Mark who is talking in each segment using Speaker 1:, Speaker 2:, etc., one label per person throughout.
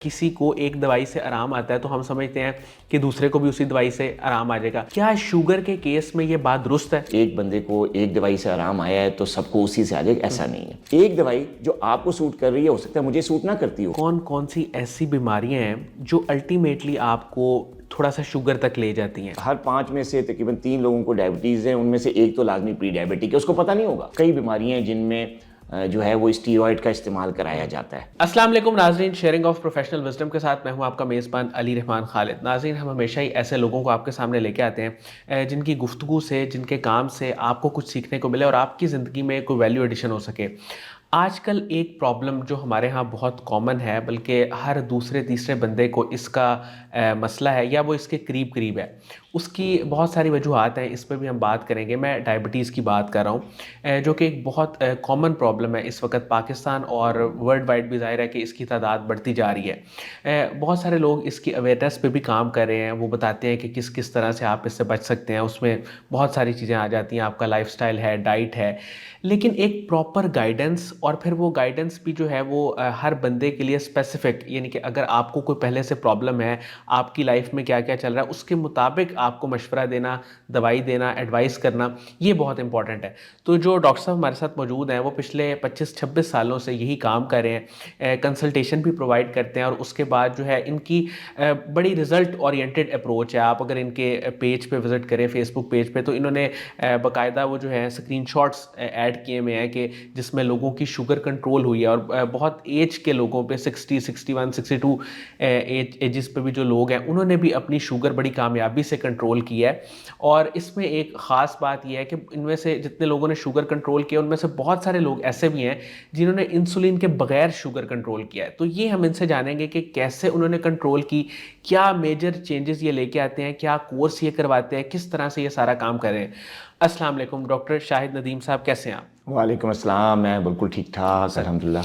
Speaker 1: کسی کو ایک دوائی سے آرام آتا ہے تو ہم سمجھتے ہیں کہ دوسرے کو بھی اسی دوائی سے آرام آ جائے گا. کیا شوگر کے کیس میں یہ بات درست ہے؟
Speaker 2: ایک بندے کو ایک دوائی سے آرام آیا ہے تو سب کو اسی سے آ جائے گا، ایسا نہیں ہے. ایک دوائی جو آپ کو سوٹ کر رہی ہے ہو سکتا ہے مجھے سوٹ نہ کرتی ہو.
Speaker 1: کون کون سی ایسی بیماریاں ہیں جو الٹیمیٹلی آپ کو تھوڑا سا شوگر تک لے جاتی ہیں؟
Speaker 2: ہر 5 میں سے تقریباً 3 لوگوں کو ڈائبٹیز ہے، ان میں سے ایک تو لازمی پری ڈائبٹک ہے، اس کو پتہ نہیں ہوگا. کئی بیماریاں ہیں جن میں جو ہے وہ اسٹیرائڈ کا استعمال کرایا جاتا ہے.
Speaker 1: السلام علیکم ناظرین، شیئرنگ آف پروفیشنل وزڈم کے ساتھ میں ہوں آپ کا میزبان علی رحمان خالد. ناظرین، ہم ہمیشہ ہی ایسے لوگوں کو آپ کے سامنے لے کے آتے ہیں جن کی گفتگو سے، جن کے کام سے آپ کو کچھ سیکھنے کو ملے اور آپ کی زندگی میں کوئی ویلیو ایڈیشن ہو سکے. آج کل ایک پرابلم جو ہمارے ہاں بہت کامن ہے، بلکہ ہر دوسرے تیسرے بندے کو اس کا مسئلہ ہے یا وہ اس کے قریب ہے. اس کی بہت ساری وجوہات ہیں، اس پہ بھی ہم بات کریں گے. میں ڈائبٹیز کی بات کر رہا ہوں، جو کہ ایک بہت کامن پرابلم ہے اس وقت پاکستان اور ورلڈ وائڈ بھی. ظاہر ہے کہ اس کی تعداد بڑھتی جا رہی ہے. بہت سارے لوگ اس کی اویئرنیس پہ بھی کام کر رہے ہیں. وہ بتاتے ہیں کہ کس طرح سے آپ اس سے بچ سکتے ہیں. اس میں بہت ساری چیزیں آ جاتی ہیں، آپ کا لائف سٹائل ہے، ڈائٹ ہے، لیکن ایک پراپر گائیڈنس، اور پھر وہ گائیڈنس بھی جو ہے وہ ہر بندے کے لیے اسپیسیفک، یعنی کہ اگر آپ کو کوئی پہلے سے پرابلم ہے، آپ کی لائف میں کیا کیا چل رہا ہے، اس کے مطابق آپ کو مشورہ دینا، دوائی دینا، ایڈوائس کرنا، یہ بہت امپورٹنٹ ہے. تو جو ڈاکٹر صاحب ہمارے ساتھ موجود ہیں وہ پچھلے 25-26 سالوں سے یہی کام کر رہے ہیں، کنسلٹیشن بھی پرووائڈ کرتے ہیں، اور اس کے بعد جو ہے ان کی بڑی رزلٹ اورینٹیڈ اپروچ ہے. آپ اگر ان کے پیج پہ وزٹ کریں، فیس بک پیج پہ، تو انہوں نے باقاعدہ وہ جو ہے اسکرین شاٹس ایڈ کیے ہوئے ہیں کہ جس میں لوگوں کی شوگر کنٹرول ہوئی ہے، اور بہت ایج کے لوگوں پہ 60، 61، 62 ایجز پہ بھی جو لوگ ہیں انہوں نے بھی اپنی شوگر بڑی کامیابی سے کنٹرول کی ہے. اور اس میں ایک خاص بات یہ ہے کہ ان میں سے جتنے لوگوں نے شوگر کنٹرول کیا ان میں سے بہت سارے لوگ ایسے بھی ہیں جنہوں نے انسولین کے بغیر شوگر کنٹرول کیا ہے. تو یہ ہم ان سے جانیں گے کہ کیسے انہوں نے کنٹرول کی، کیا میجر چینجز یہ لے کے آتے ہیں، کیا کورس یہ کرواتے ہیں، کس طرح سے یہ سارا کام کریں. السلام علیکم ڈاکٹر شاہد ندیم صاحب، کیسے ہیں آپ؟
Speaker 2: وعلیکم السلام، میں بالکل ٹھیک ٹھاک الحمدللہ.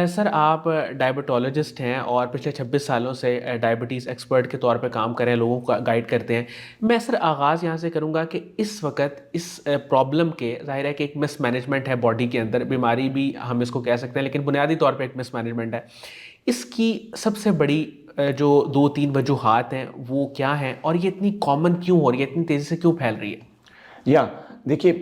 Speaker 1: سر، آپ ڈائبٹولوجسٹ ہیں اور پچھلے 26 سالوں سے ڈائبٹیز ایکسپرٹ کے طور پہ کام کر رہے ہیں، لوگوں کو گائیڈ کرتے ہیں. میں سر آغاز یہاں سے کروں گا کہ اس وقت اس پرابلم کے، ظاہر ہے کہ ایک مس مینجمنٹ ہے باڈی کے اندر، بیماری بھی ہم اس کو کہہ سکتے ہیں، لیکن بنیادی طور پہ ایک مس مینجمنٹ ہے. اس کی سب سے بڑی جو 2-3 وجوہات ہیں وہ کیا ہیں، اور یہ اتنی کامن کیوں ہو رہی ہے، اتنی تیزی سے کیوں پھیل رہی ہے؟
Speaker 2: دیکھیے،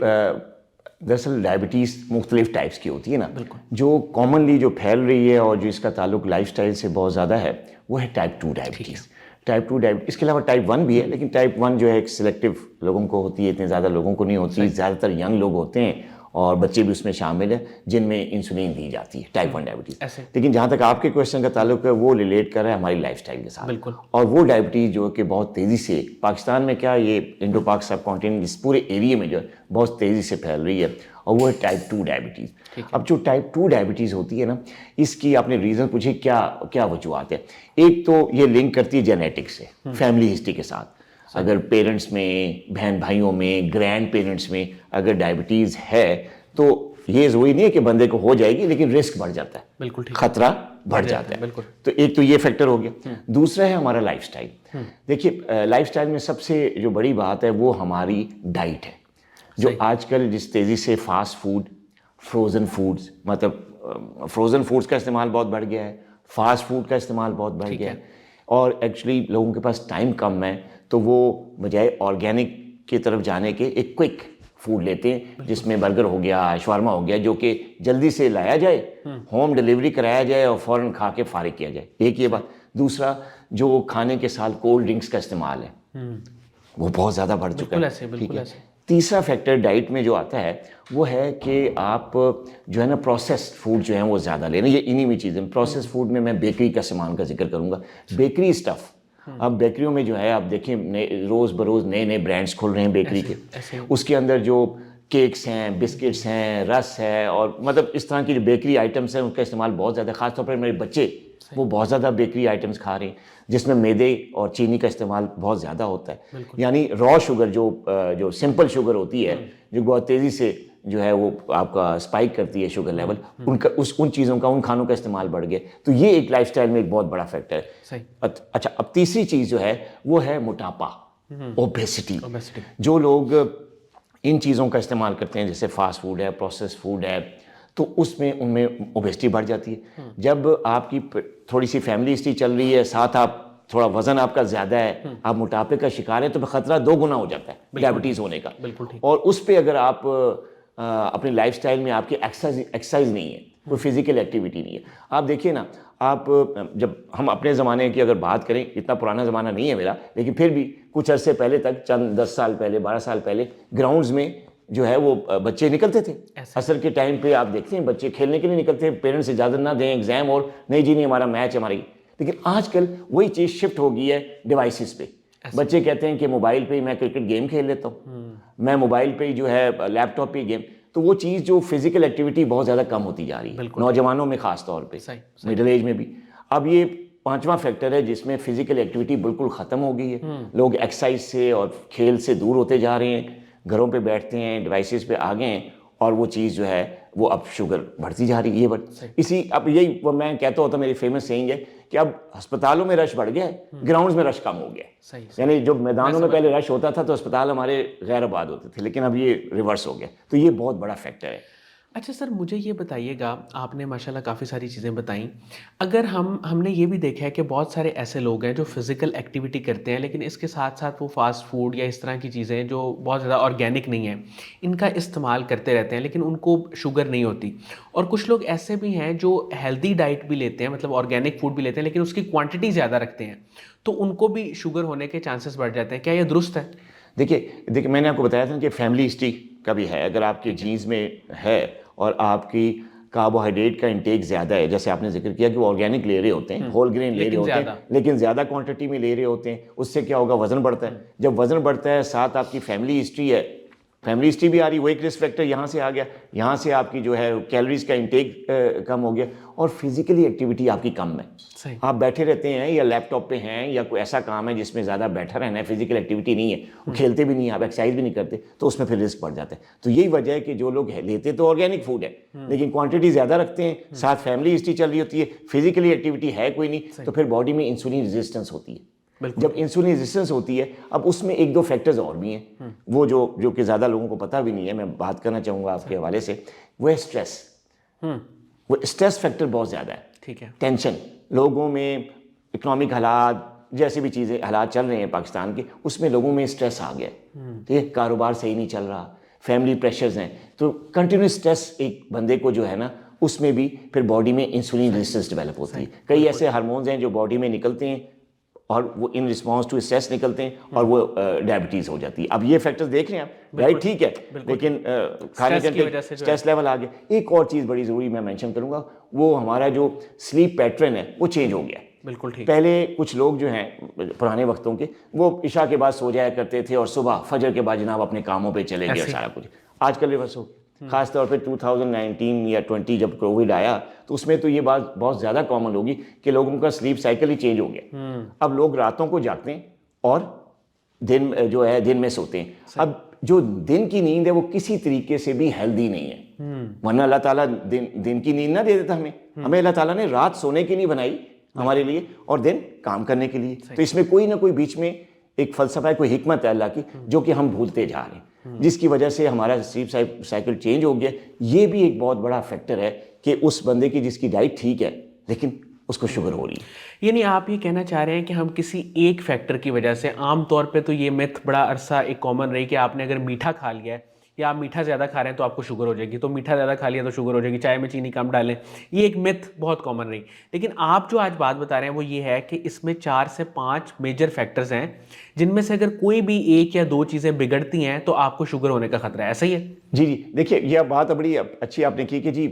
Speaker 2: دراصل ڈائبٹیز مختلف ٹائپس کی ہوتی ہے نا.
Speaker 1: بالکل.
Speaker 2: جو کامنلی جو پھیل رہی ہے اور جو اس کا تعلق لائف سٹائل سے بہت زیادہ ہے وہ ہے ٹائپ 2 ڈائبٹیز. ٹائپ 2 ڈائبٹیز، اس کے علاوہ ٹائپ 1 بھی ہے، لیکن ٹائپ 1 جو ہے ایک سلیکٹیو لوگوں کو ہوتی ہے، اتنے زیادہ لوگوں کو نہیں ہوتی. زیادہ تر ینگ لوگ ہوتے ہیں اور بچے بھی اس میں شامل ہیں جن میں انسولین دی جاتی ہے، ٹائپ 1 ڈائبٹیز. لیکن جہاں تک آپ کے کویشچن کا تعلق ہے وہ ریلیٹ کر رہا ہے ہماری لائف سٹائل کے ساتھ.
Speaker 1: بالکل.
Speaker 2: اور وہ ڈائبٹیز جو کہ بہت تیزی سے پاکستان میں، کیا یہ انڈو پاک سب کانٹیننٹ، اس پورے ایریے میں جو ہے بہت تیزی سے پھیل رہی ہے، اور وہ ہے ٹائپ 2 ڈائبٹیز. اب جو ٹائپ 2 ڈائبٹیز ہوتی ہے نا، اس کی آپ نے ریزن پوچھے کیا وجوہات ہیں. ایک تو یہ لنک کرتی ہے جینیٹک سے، فیملی ہسٹری کے ساتھ. اگر پیرنٹس میں، بہن بھائیوں میں، گرینڈ پیرنٹس میں اگر ڈائبٹیز ہے تو یہ ضروری نہیں ہے کہ بندے کو ہو جائے گی، لیکن رسک بڑھ جاتا ہے.
Speaker 1: بالکل ٹھیک.
Speaker 2: خطرہ بڑھ جاتا ہے.
Speaker 1: بالکل.
Speaker 2: تو ایک تو یہ فیکٹر ہو گیا. دوسرا ہے ہمارا لائف سٹائل. دیکھیے، لائف سٹائل میں سب سے جو بڑی بات ہے وہ ہماری ڈائٹ ہے. جو آج کل جس تیزی سے فاسٹ فوڈ، فروزن فوڈز، مطلب فروزن فوڈز کا استعمال بہت بڑھ گیا ہے، فاسٹ فوڈ کا استعمال بہت بڑھ گیا ہے، اور ایکچولی لوگوں کے پاس ٹائم کم ہے تو وہ بجائے آرگینک کی طرف جانے کے ایک کوئک فوڈ لیتے ہیں، جس میں برگر ہو گیا، شاورما ہو گیا، جو کہ جلدی سے لایا جائے، ہوم ڈیلیوری کرایا جائے اور فوراً کھا کے فارغ کیا جائے. ایک یہ بات. دوسرا، جو کھانے کے ساتھ کولڈ ڈرنکس کا استعمال ہے وہ بہت زیادہ بڑھ چکا ہے. ٹھیک ہے. تیسرا فیکٹر ڈائٹ میں جو آتا ہے وہ ہے کہ آپ جو ہے نا پروسیسڈ فوڈ جو ہیں وہ زیادہ لے رہے ہیں. یہ انہی میں چیزیں، پروسیسڈ فوڈ میں بیکری کا سامان کا ذکر کروں گا. بیکری اسٹف، اب بیکریوں میں جو ہے آپ دیکھیں روز بروز نئے برانڈس کھل رہے ہیں بیکری کے. اس کے اندر جو کیکس ہیں، بسکٹس ہیں، رس ہے، اور مطلب اس طرح کی جو بیکری آئٹمس ہیں ان کا استعمال بہت زیادہ. خاص طور پر میرے بچے وہ بہت زیادہ بیکری آئٹمس کھا رہے ہیں جس میں میدے اور چینی کا استعمال بہت زیادہ ہوتا ہے. یعنی را شوگر جو سمپل شوگر ہوتی ہے، جو بہت تیزی سے جو ہے وہ آپ کا اسپائک کرتی ہے شوگر لیول، ان چیزوں کا، ان کھانوں کا استعمال بڑھ گیا. تو یہ ایک لائف سٹائل میں ایک بہت بڑا فیکٹر ہے. اچھا، اب تیسری چیز جو ہے وہ ہے موٹاپا، اوبیسٹی. جو لوگ ان چیزوں کا استعمال کرتے ہیں جیسے فاسٹ فوڈ ہے، پروسیس فوڈ ہے، تو اس میں ان میں اوبیسٹی بڑھ جاتی ہے. جب آپ کی تھوڑی سی فیملی ہسٹری چل رہی ہے, ساتھ آپ تھوڑا وزن آپ کا زیادہ ہے, آپ موٹاپے کا شکار ہیں, تو خطرہ 2 گنا ہو جاتا ہے ڈائبٹیز ہونے کا.
Speaker 1: بالکل ٹھیک.
Speaker 2: اور اس پہ اگر آپ اپنی لائف سٹائل میں آپ کی ایکسرسائز نہیں ہے, کوئی فزیکل ایکٹیویٹی نہیں ہے. آپ دیکھیے نا, آپ جب ہم اپنے زمانے کی اگر بات کریں, اتنا پرانا زمانہ نہیں ہے میرا, لیکن پھر بھی کچھ عرصے پہلے تک, چند 10 سال پہلے, 12 سال پہلے, گراؤنڈز میں جو ہے وہ بچے نکلتے تھے. عصر کے ٹائم پہ آپ دیکھتے ہیں بچے کھیلنے کے لیے نکلتے ہیں, پیرنٹس اجازت نہ دیں, ایگزام, اور نہیں جی نہیں ہمارا میچ ہے ہماری. لیکن آج کل وہی چیز شفٹ ہو گئی ہے ڈیوائسز پہ. بچے کہتے ہیں کہ موبائل پہ ہی میں کرکٹ گیم کھیل لیتا ہوں, میں موبائل پہ ہی جو ہے لیپ ٹاپ پہ گیم. تو وہ چیز جو فزیکل ایکٹیویٹی بہت زیادہ کم ہوتی جا رہی ہے نوجوانوں میں, خاص طور پہ مڈل ایج میں بھی. اب یہ 5واں فیکٹر ہے جس میں فزیکل ایکٹیویٹی بالکل ختم ہو گئی ہے. لوگ ایکسرسائز سے اور کھیل سے دور ہوتے جا رہے ہیں, گھروں پہ بیٹھتے ہیں, ڈیوائسز پہ آ گئے ہیں, اور وہ چیز جو ہے وہ اب شوگر بڑھتی جا رہی ہے. اسی اب یہی میں کہتا ہوتا, میری فیمس سینگ ہے کہ اب ہسپتالوں میں رش بڑھ گیا ہے, گراؤنڈز میں رش کم ہو گیا. یعنی جو میدانوں میں پہلے رش ہوتا تھا تو اسپتال ہمارے غیر آباد ہوتے تھے, لیکن اب یہ ریورس ہو گیا. تو یہ بہت بڑا فیکٹر ہے.
Speaker 1: اچھا سر, مجھے یہ بتائیے گا, آپ نے ماشاءاللہ کافی ساری چیزیں بتائیں. اگر ہم نے یہ بھی دیکھا ہے کہ بہت سارے ایسے لوگ ہیں جو فزیکل ایکٹیویٹی کرتے ہیں, لیکن اس کے ساتھ ساتھ وہ فاسٹ فوڈ یا اس طرح کی چیزیں جو بہت زیادہ آرگینک نہیں ہیں ان کا استعمال کرتے رہتے ہیں, لیکن ان کو شوگر نہیں ہوتی. اور کچھ لوگ ایسے بھی ہیں جو ہیلدی ڈائٹ بھی لیتے ہیں, مطلب آرگینک فوڈ بھی لیتے ہیں, لیکن اس کی کوانٹٹی زیادہ رکھتے ہیں, تو ان کو بھی شوگر ہونے کے چانسز بڑھ جاتے ہیں. کیا یہ درست ہے؟
Speaker 2: دیکھیے میں نے آپ کو بتایا تھا کہ فیملی ہسٹری کا بھی ہے. اگر آپ کے جینز میں ہے اور آپ کی کاربوہائیڈریٹ کا انٹیک زیادہ ہے, جیسے آپ نے ذکر کیا کہ وہ آرگینک لے رہے ہوتے ہیں, ہول گرین لے رہے ہوتے ہیں, لیکن زیادہ کوانٹٹی میں لے رہے ہوتے ہیں, اس سے کیا ہوگا, وزن بڑھتا ہے. جب وزن بڑھتا ہے, ساتھ آپ کی فیملی ہسٹری ہے, فیملی ہسٹری بھی آ رہی, وہ ایک رسک فیکٹر یہاں سے آ گیا. یہاں سے آپ کی جو ہے کیلوریز کا انٹیک کم ہو گیا, اور فزیکلی ایکٹیویٹی آپ کی کم ہے. آپ بیٹھے رہتے ہیں یا لیپ ٹاپ پہ ہیں, یا کوئی ایسا کام ہے جس میں زیادہ بیٹھا رہنا ہے, فزیکل ایکٹیویٹی نہیں ہے, وہ کھیلتے بھی نہیں ہیں, آپ ایکسرسائز بھی نہیں کرتے, تو اس میں پھر رسک بڑھ جاتا ہے. تو یہی وجہ ہے کہ جو لوگ لیتے تو آرگینک فوڈ ہے, لیکن کوانٹٹی زیادہ رکھتے ہیں, ساتھ فیملی ہسٹری چل رہی ہوتی ہے, فزیکلی ایکٹیویٹی ہے کوئی نہیں, تو پھر باڈی میں انسولین ریزسٹنس ہوتی ہے. جب انسولین ریزسٹنس ہوتی ہے, اب اس میں 1-2 فیکٹرز اور بھی ہیں, وہ جو کہ زیادہ لوگوں کو پتہ بھی نہیں ہے, میں بات کرنا چاہوں گا آپ کے حوالے سے. وہ ہے اسٹریس. وہ اسٹریس فیکٹر بہت زیادہ ہے. ٹھیک ہے, ٹینشن لوگوں میں, اکنامک حالات, جیسے بھی چیزیں حالات چل رہے ہیں پاکستان کے, اس میں لوگوں میں اسٹریس آ گیا. ٹھیک ہے, کاروبار صحیح نہیں چل رہا, فیملی پریشرز ہیں, تو کنٹینیوس اسٹریس ایک بندے کو جو ہے نا, اس میں بھی پھر باڈی میں انسولین ریزسٹنس ڈیولپ ہوتی ہے. کئی ایسے ہارمونز ہیں جو باڈی میں نکلتے ہیں, اور وہ ان رسپانس ٹو اسٹریس نکلتے ہیں, اور وہ ڈائبٹیز ہو جاتی ہے. اب یہ فیکٹرز دیکھ رہے ہیں آپ, رائٹ, ٹھیک ہے, لیکن کھانے کے اسٹریس لیول آ گیا. ایک اور چیز بڑی ضروری میں مینشن کروں گا, وہ ہمارا جو سلیپ پیٹرن ہے وہ چینج ہو گیا.
Speaker 1: بالکل ٹھیک.
Speaker 2: پہلے کچھ لوگ جو ہیں پرانے وقتوں کے, وہ عشاء کے بعد سو جایا کرتے تھے, اور صبح فجر کے بعد جناب اپنے کاموں پہ چلے گئے, سارا کچھ. آج کل ریورس ہو, خاص طور پہ 2019 یا 20 جب کووڈ آیا, تو اس میں تو یہ بات بہت زیادہ کامن ہوگی کہ لوگوں کا سلیپ سائیکل ہی چینج ہو گیا. اب لوگ راتوں کو جاگتے ہیں اور دن جو ہے دن میں سوتے ہیں. اب جو دن کی نیند ہے وہ کسی طریقے سے بھی ہیلدی نہیں ہے, ورنہ اللہ تعالیٰ دن کی نیند نہ دے دیتا ہمیں اللہ تعالیٰ نے رات سونے کے لیے بنائی ہمارے لیے, اور دن کام کرنے کے لیے. تو اس میں کوئی نہ کوئی بیچ میں ایک فلسفہ ہے, کوئی حکمت ہے اللہ کی, جو کہ ہم بھولتے جا رہے ہیں, جس کی وجہ سے ہمارا سلیپ سائیکل چینج ہو گیا. یہ بھی ایک بہت بڑا فیکٹر ہے کہ اس بندے کی جس کی ڈائٹ ٹھیک ہے لیکن اس کو شوگر ہو رہی ہے.
Speaker 1: یعنی آپ یہ کہنا چاہ رہے ہیں کہ ہم کسی ایک فیکٹر کی وجہ سے, عام طور پہ تو یہ میتھ بڑا عرصہ ایک کامن رہی کہ آپ نے اگر میٹھا کھا لیا ہے یا آپ میٹھا زیادہ کھا رہے ہیں تو آپ کو شوگر ہو جائے گی, تو میٹھا زیادہ کھا لیا تو شوگر ہو جائے گی, چائے میں چینی کم ڈالیں, یہ ایک میتھ بہت کامن رہی. لیکن آپ جو آج بات بتا رہے ہیں وہ یہ ہے کہ اس میں 4 سے 5 میجر فیکٹرز ہیں, جن میں سے اگر کوئی بھی 1 یا 2 چیزیں بگڑتی ہیں تو آپ کو شوگر ہونے کا خطرہ ہے. ایسا ہی ہے؟
Speaker 2: جی دیکھیے, یہ بات بڑی اچھی آپ نے کی کہ جی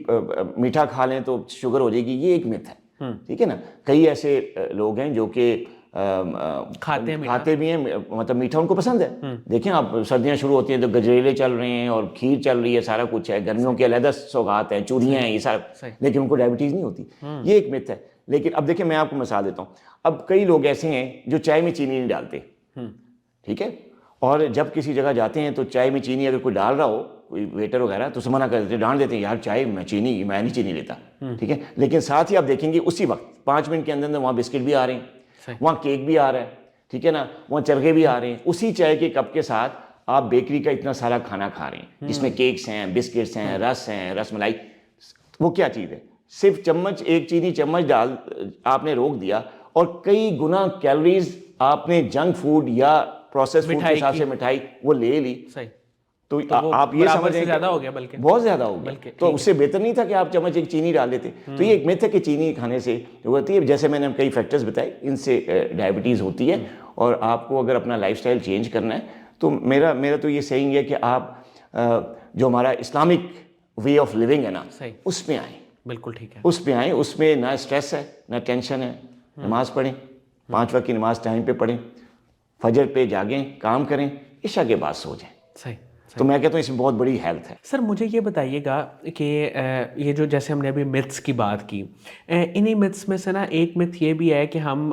Speaker 2: میٹھا کھا لیں تو شوگر ہو جائے گی, یہ ایک میتھ ہے. ٹھیک ہے نا, کئی ایسے لوگ ہیں جو کہ کھاتے بھی ہیں, مطلب میٹھا ان کو پسند ہے. دیکھیں آپ, سردیاں شروع ہوتی ہیں تو گجریلے چل رہے ہیں اور کھیر چل رہی ہے, سارا کچھ ہے, گرمیوں کے علیحدہ سوغات ہیں, چوریاں ہیں, یہ سارا, لیکن ان کو ڈائبٹیز نہیں ہوتی. یہ ایک میتھ ہے. لیکن اب دیکھیں میں آپ کو مثال دیتا ہوں. اب کئی لوگ ایسے ہیں جو چائے میں چینی نہیں ڈالتے, ٹھیک ہے, اور جب کسی جگہ جاتے ہیں تو چائے میں چینی اگر کوئی ڈال رہا ہو, کوئی ویٹر وغیرہ, تو منع کر دیتے, ڈانٹ دیتے ہیں, یار چائے میں نہیں چینی لیتا. ٹھیک ہے, لیکن ساتھ ہی آپ دیکھیں گے اسی وقت 5 منٹ کے اندر وہاں بسکٹ بھی آ رہے ہیں, وہاں کیک بھی آ رہا ہے, ٹھیک ہے نا, وہاں چرگے بھی آ رہے ہیں, اسی چائے کے کپ کے ساتھ آپ بیکری کا اتنا سارا کھانا کھا رہے ہیں جس میں کیکس ہیں, بسکٹس ہیں, رس ہیں, رس ملائی. وہ کیا چیز ہے؟ صرف چمچ، ایک چینی چمچ ڈال آپ نے روک دیا اور کئی گنا کیلوریز آپ نے جنک فوڈ یا پروسیس فوڈ کے حساب سے مٹھائی وہ لے لی.
Speaker 1: صحیح.
Speaker 2: تو آپ یہ سمجھیں
Speaker 1: زیادہ ہو گیا، بلکہ
Speaker 2: بہت زیادہ ہو گیا. تو اس سے بہتر نہیں تھا کہ آپ چمچ ایک چینی ڈال دیتے. تو یہ ایک میتھ ہے کہ چینی کھانے سے جو ہوتی ہے، جیسے میں نے کئی فیکٹرز بتائے، ان سے ڈائبٹیز ہوتی ہے. اور آپ کو اگر اپنا لائف سٹائل چینج کرنا ہے تو میرا تو یہ سیئنگ ہے کہ آپ جو ہمارا اسلامک وے آف لیونگ ہے نا، اس میں آئیں.
Speaker 1: بالکل ٹھیک ہے.
Speaker 2: اس پہ آئیں. اس میں نہ اسٹریس ہے، نہ ٹینشن ہے. نماز پڑھیں، 5 وقت کی نماز ٹائم پہ پڑھیں، فجر پہ جاگیں، کام کریں، عشاء کے بعد سو جائیں.
Speaker 1: صحیح.
Speaker 2: تو میں کہتا ہوں اس میں بہت بڑی ہیلتھ ہے.
Speaker 1: سر مجھے یہ بتائیے گا کہ یہ جو جیسے ہم نے ابھی متس کی بات کی، انہی متس میں سے نا ایک مت یہ بھی ہے کہ ہم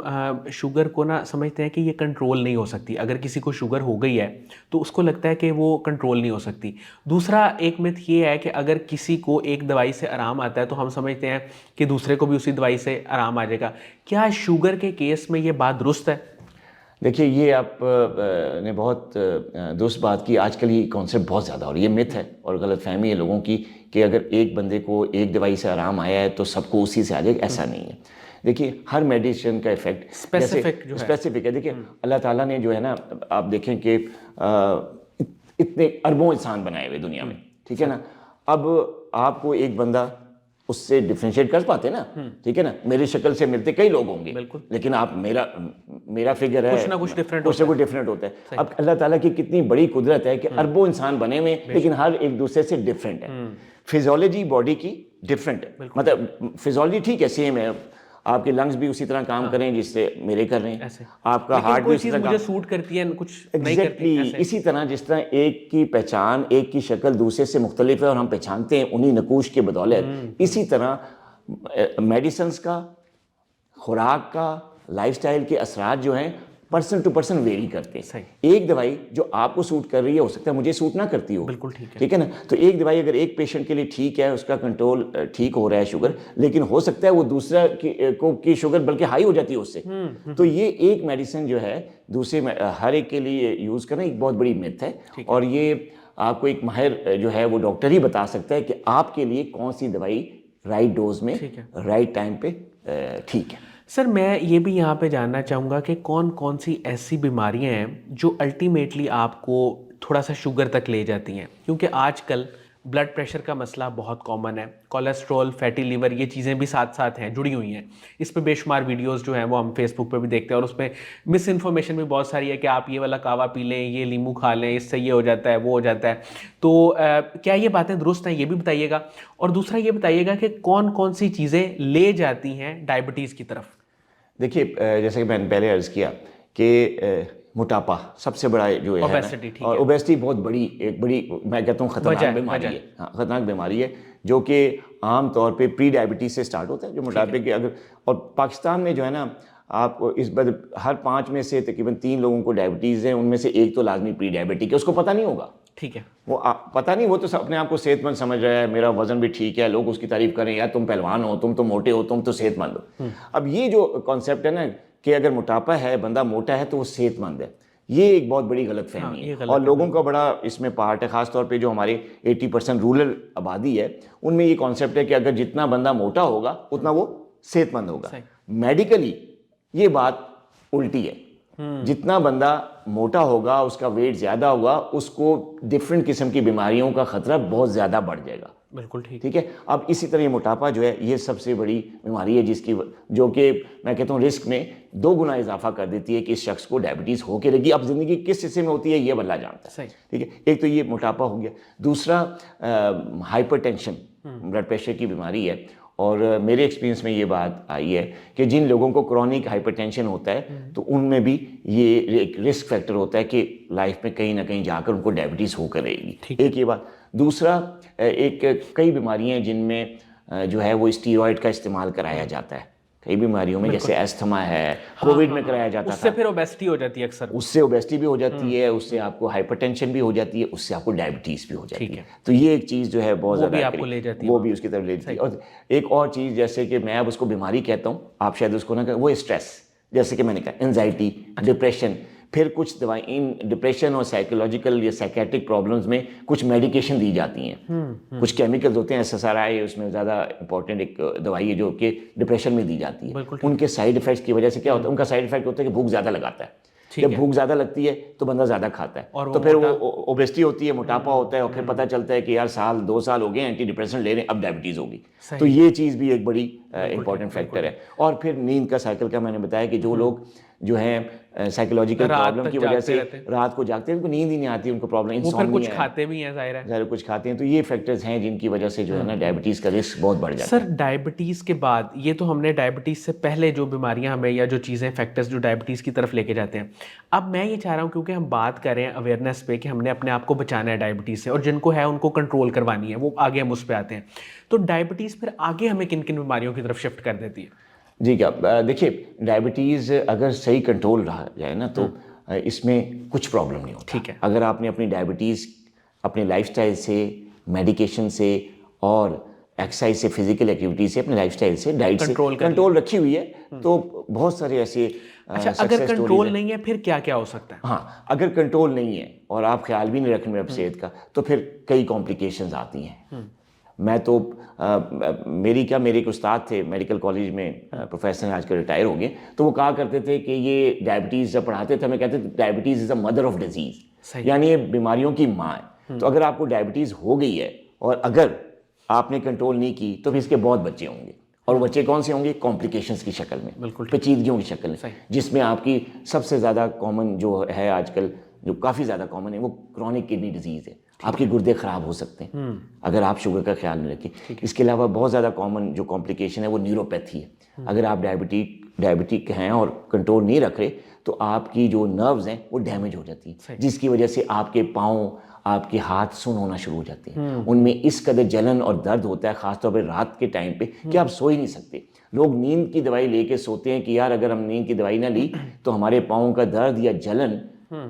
Speaker 1: شوگر کو نا سمجھتے ہیں کہ یہ کنٹرول نہیں ہو سکتی. اگر کسی کو شوگر ہو گئی ہے تو اس کو لگتا ہے کہ وہ کنٹرول نہیں ہو سکتی. دوسرا ایک مت یہ ہے کہ اگر کسی کو ایک دوائی سے آرام آتا ہے تو ہم سمجھتے ہیں کہ دوسرے کو بھی اسی دوائی سے آرام آ جائے گا. کیا شوگر کے کیس میں یہ بات درست ہے؟
Speaker 2: دیکھیے یہ آپ نے بہت درست بات کی. آج کل یہ کانسیپٹ بہت زیادہ ہو رہی ہے. یہ مت ہے اور غلط فہمی ہے لوگوں کی کہ اگر ایک بندے کو ایک دوائی سے آرام آیا ہے تو سب کو اسی سے آ جائے گا. ایسا نہیں ہے. دیکھیے ہر میڈیسن کا ایفیکٹ اسپیسیفک ہے. دیکھیے اللہ تعالیٰ نے جو ہے نا، آپ دیکھیں کہ اتنے اربوں انسان بنائے ہوئے دنیا میں، ٹھیک ہے نا. اب آپ کو ایک بندہ اس سے ڈفرینشیٹ کر پاتے نا، ٹھیک ہے نا. میری شکل سے ملتے کئی لوگ ہوں گے، لیکن آپ میرا فگر ہے،
Speaker 1: کچھ نہ کچھ
Speaker 2: ڈفرینٹ ہوتا ہے. اب اللہ تعالیٰ کی کتنی بڑی قدرت ہے کہ اربوں انسان بنے ہوئے لیکن ہر ایک دوسرے سے ڈفرینٹ ہے. فزیولوجی باڈی کی ڈفرینٹ ہے. مطلب فزیولوجی ٹھیک ہے، سیم ہے. آپ کے لنگس بھی اسی طرح کام کریں جس سے میرے کر رہے ہیں. آپ کا ہارٹ بھی اسی طرح
Speaker 1: مجھے سوٹ کرتی ہے، کچھ
Speaker 2: ایگزیکٹلی اسی طرح. جس طرح ایک کی پہچان، ایک کی شکل دوسرے سے مختلف ہے اور ہم پہچانتے ہیں انہی نقوش کے بدولت، اسی طرح میڈیسنس کا، خوراک کا، لائف سٹائل کے اثرات جو ہیں پرسن ٹو پرسن ویری کرتے ہیں. ایک دوائی جو آپ کو سوٹ کر رہی ہے ہو سکتا ہے مجھے سوٹ نہ کرتی ہو.
Speaker 1: بالکل
Speaker 2: ٹھیک ہے نا. تو ایک دوائی اگر ایک پیشنٹ کے لیے ٹھیک ہے، اس کا کنٹرول ٹھیک ہو رہا ہے شوگر، لیکن ہو سکتا ہے وہ دوسرا کی شوگر بلکہ ہائی ہو جاتی ہے اس سے. تو یہ ایک میڈیسن جو ہے دوسرے ہر ایک کے لیے یوز کرنا ایک بہت بڑی مت ہے. اور یہ آپ کو ایک ماہر جو ہے وہ ڈاکٹر ہی بتا سکتا ہے کہ آپ کے لیے کون سی دوائی رائٹ ڈوز میں رائٹ ٹائم پہ ٹھیک ہے.
Speaker 1: سر میں یہ بھی یہاں پہ جاننا چاہوں گا کہ کون کون سی ایسی بیماریاں ہیں جو الٹیمیٹلی آپ کو تھوڑا سا شوگر تک لے جاتی ہیں؟ کیونکہ آج کل بلڈ پریشر کا مسئلہ بہت کامن ہے، کولیسٹرول، فیٹی لیور، یہ چیزیں بھی ساتھ ساتھ ہیں، جڑی ہوئی ہیں. اس پہ بے شمار ویڈیوز جو ہیں وہ ہم فیس بک پہ بھی دیکھتے ہیں، اور اس میں مس انفارمیشن بھی بہت ساری ہے کہ آپ یہ والا کہوا پی لیں، یہ لیمو کھا لیں، اس سے یہ ہو جاتا ہے، وہ ہو جاتا ہے. تو کیا یہ باتیں درست ہیں؟ یہ بھی بتائیے گا. اور دوسرا یہ بتائیے گا کہ کون کون سی چیزیں لے جاتی ہیں ڈائبٹیز کی طرف؟
Speaker 2: دیکھیے جیسے کہ میں نے پہلے عرض کیا کہ موٹاپا سب سے بڑا جو ہے، اور اوبیسٹی بہت بڑی ایک بڑی میں کہتا ہوں خطرناک بیماری ہے. خطرناک بیماری ہے جو کہ عام طور پہ پری ڈائبٹیز سے سٹارٹ ہوتا ہے. جو موٹاپے کے اگر، اور پاکستان میں جو ہے نا، آپ کو اس ہر 5 میں سے تقریباً 3 لوگوں کو ڈائبٹیز ہے. ان میں سے ایک تو لازمی پری ڈائبٹک ہے، اس کو پتہ نہیں ہوگا.
Speaker 1: ٹھیک ہے،
Speaker 2: وہ پتہ نہیں، وہ تو اپنے آپ کو صحت مند سمجھ رہا ہے، میرا وزن بھی ٹھیک ہے، لوگ اس کی تعریف کریں، یار تم پہلوان ہو، تم تو موٹے ہو، تم تو صحت مند ہو. اب یہ جو کانسیپٹ ہے نا کہ اگر موٹاپا ہے، بندہ موٹا ہے تو وہ صحت مند ہے، یہ ایک بہت بڑی غلط فہمی ہے. اور لوگوں کا بڑا اس میں پارٹ ہے، خاص طور پہ جو ہمارے 80% رورل آبادی ہے، ان میں یہ کانسیپٹ ہے کہ اگر جتنا بندہ موٹا ہوگا اتنا وہ صحت مند ہوگا. میڈیکلی یہ بات الٹی ہے. جتنا بندہ موٹا ہوگا، اس کا ویٹ زیادہ ہوگا، اس کو ڈفرینٹ قسم کی بیماریوں کا خطرہ بہت زیادہ بڑھ جائے گا.
Speaker 1: بالکل
Speaker 2: ٹھیک ہے. اب اسی طرح یہ موٹاپا جو ہے یہ سب سے بڑی بیماری ہے جس کی جو کہ میں کہتا ہوں رسک میں 2 گنا اضافہ کر دیتی ہے کہ اس شخص کو ڈائبٹیز ہو کے رہے گی. اب زندگی کس حصے میں ہوتی ہے یہ اللہ جانتا ہے. ٹھیک ہے. ایک تو یہ موٹاپا ہو گیا. دوسرا ہائپر ٹینشن، بلڈ پریشر کی بیماری ہے. اور میرے ایکسپیرینس میں یہ بات آئی ہے کہ جن لوگوں کو کرونک ہائپر ٹینشن ہوتا ہے تو ان میں بھی یہ ایک رسک فیکٹر ہوتا ہے کہ لائف میں کہیں نہ کہیں جا کر ان کو ڈائبٹیز ہو کر رہے گی. ایک یہ بات. دوسرا ایک کئی بیماریاں ہیں جن میں جو ہے وہ اسٹیرائڈ کا استعمال کرایا جاتا ہے. کئی بیماریوں میں جیسے ایستھما ہے، کووڈ میں کرایا جاتا تھا.
Speaker 1: اس سے پھر اوبیسٹی ہو جاتی ہے اکثر.
Speaker 2: اس سے اوبیسٹی بھی ہو جاتی ہے، اس سے آپ کو ہائپر ٹینشن بھی ہو جاتی ہے، اس سے آپ کو ڈائبٹیز بھی ہو جاتی ہے. تو یہ ایک چیز جو ہے بہت زیادہ وہ بھی اس کی طرف لے جاتی ہے. اور ایک اور چیز جیسے کہ میں اب اس کو بیماری کہتا ہوں، آپ شاید اس کو نہ کہیں، وہ اسٹریس. جیسے کہ میں نے کہا انزائٹی، ڈپریشن، پھر کچھ دوائی ان ڈپریشن اور سائیکولوجیکل یا سائیکیٹرک پرابلمس میں کچھ میڈیکیشن دی جاتی ہیں, کچھ کیمیکلز ہوتے ہیں, SSRI اس میں زیادہ امپورٹنٹ ایک دوائی ہے جو کہ ڈپریشن میں دی جاتی ہے. ان کے سائیڈ افیکٹس کی وجہ سے کیا ہوتا ہے, ان کا سائیڈ افیکٹ ہوتا ہے کہ بھوک زیادہ لگاتا ہے. جب بھوک زیادہ لگتی ہے تو بندہ زیادہ کھاتا ہے, تو پھر وہ اوبیسٹی ہوتی ہے, موٹاپا ہوتا ہے, اور پھر پتہ چلتا ہے کہ یار 2 سال ہو گئے اینٹی ڈپریسنٹ لے رہے ہیں, اب ڈائبٹیز ہوگی. تو یہ چیز بھی ایک بڑی امپورٹنٹ فیکٹر ہے. اور پھر نیند کا سائیکل کا میں نے بتایا کہ جو لوگ جو ہیں سائیکولوجیکل پرابلم کی وجہ سے رات کو جاگتے ہیں, ان کو نیند ہی نہیں آتی, ان کو پرابلم انسومنیا ہے,
Speaker 1: کچھ کھاتے بھی ہیں ظاہر
Speaker 2: کچھ کھاتے ہیں. تو یہ فیکٹرز ہیں جن کی وجہ سے جو ہے نا ڈائبٹیز کا رسک بہت بڑھ جاتا ہے.
Speaker 1: سر ڈائبٹیز کے بعد یہ تو ہم نے ڈائبٹیز سے پہلے جو بیماریاں ہمیں یا جو چیزیں فیکٹرز جو ڈائبٹیز کی طرف لے کے جاتے ہیں, اب میں یہ چاہ رہا ہوں کیونکہ ہم بات کر رہے ہیں اویئرنیس پہ کہ ہم نے اپنے آپ کو بچانا ہے ڈائبٹیز سے, اور جن کو ہے ان کو کنٹرول کروانی ہے, وہ آگے ہم اس پہ آتے ہیں. تو ڈائبٹیز پھر آگے ہمیں کن کن بیماریوں کی طرف شفٹ کر دیتی ہے؟
Speaker 2: جی کیا دیکھیے, ڈائبٹیز اگر صحیح کنٹرول رہا جائے نا تو اس میں کچھ پرابلم نہیں ہوتا.
Speaker 1: ٹھیک ہے.
Speaker 2: اگر آپ نے اپنی ڈائبٹیز اپنے لائف سٹائل سے, میڈیکیشن سے اور ایکسرسائز سے, فزیکل ایکٹیویٹی سے, اپنے لائف سٹائل سے, ڈائٹ سے کنٹرول رکھی ہوئی ہے تو بہت سارے ایسے.
Speaker 1: اچھا, اگر کنٹرول نہیں ہے پھر کیا کیا ہو سکتا ہے؟
Speaker 2: ہاں, اگر کنٹرول نہیں ہے اور آپ خیال بھی نہیں رکھ رہے اپنی صحت کا, تو پھر کئی کمپلیکیشنز آتی ہیں. میں تو میرے ایک استاد تھے میڈیکل کالج میں, پروفیسر ہیں, آج کل ریٹائر ہو گئے, تو وہ کہا کرتے تھے کہ یہ ڈائبٹیز جب پڑھاتے تھے ہمیں کہتے تھے diabetes is a mother of disease, یعنی یہ بیماریوں کی ماں ہے. تو اگر آپ کو ڈائبٹیز ہو گئی ہے اور اگر آپ نے کنٹرول نہیں کی تو پھر اس کے بہت بچے ہوں گے, اور بچے کون سے ہوں گے؟ کمپلیکیشنز کی شکل میں, پیچیدگیوں کی شکل میں, جس میں آپ کی سب سے زیادہ کامن جو ہے آج کل, جو کافی زیادہ کامن ہے, وہ کرونک کڈنی ڈیزیز ہے. آپ کے گردے خراب ہو سکتے ہیں اگر آپ شوگر کا خیال نہیں رکھیں. اس کے علاوہ بہت زیادہ کامن جو کمپلیکیشن ہے وہ نیوروپیتھی ہے. اگر آپ ڈائبٹک ہیں اور کنٹرول نہیں رکھ رہے تو آپ کی جو نروز ہیں وہ ڈیمیج ہو جاتی ہیں, جس کی وجہ سے آپ کے پاؤں, آپ کے ہاتھ سن ہونا شروع ہو جاتے ہیں. ان میں اس قدر جلن اور درد ہوتا ہے, خاص طور پہ رات کے ٹائم پہ, کہ آپ سو ہی نہیں سکتے. لوگ نیند کی دوائی لے کے سوتے ہیں کہ یار اگر ہم نیند کی دوائی نہ لی تو ہمارے پاؤں کا درد یا جلن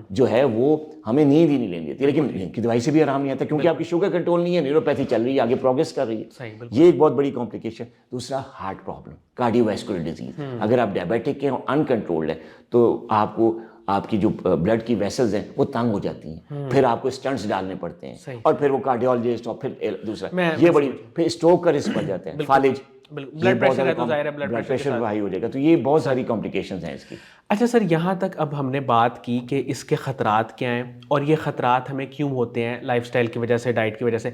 Speaker 2: جو ہے وہ ہمیں نیند ہی نہیں لینے دیتی. لیکن نیند کی دوائی سے بھی آرام نہیں آتا کیونکہ آپ کی شوگر کنٹرول نہیں ہے, نیوروپیتھی چل رہی ہے, آگے پروگریس کر رہی ہے. یہ ایک بہت بڑی کمپلیکیشن. دوسرا, heart problem, cardio vascular disease. اگر آپ ڈائبیٹک ہیں اور انکنٹرولڈ ہے تو آپ کی جو بلڈ کی ویسلز ہیں وہ تنگ ہو جاتی ہیں, پھر آپ کو اسٹنٹس ڈالنے پڑتے ہیں, اور پھر وہ کارڈیولوجسٹ, اور پھر دوسرا یہ بڑی, پھر اسٹروک کا رسک بڑھ جاتا ہے, فالج,
Speaker 1: بلڈ پریشر ہے تو ظاہر ہے بلڈ
Speaker 2: پریشر ہائی ہو جائے گا. تو یہ بہت ساری کمپلیکیشنز ہیں اس کی.
Speaker 1: اچھا سر, یہاں تک اب ہم نے بات کی کہ اس کے خطرات کیا ہیں اور یہ خطرات ہمیں کیوں ہوتے ہیں, لائف سٹائل کی وجہ سے, ڈائٹ کی وجہ سے.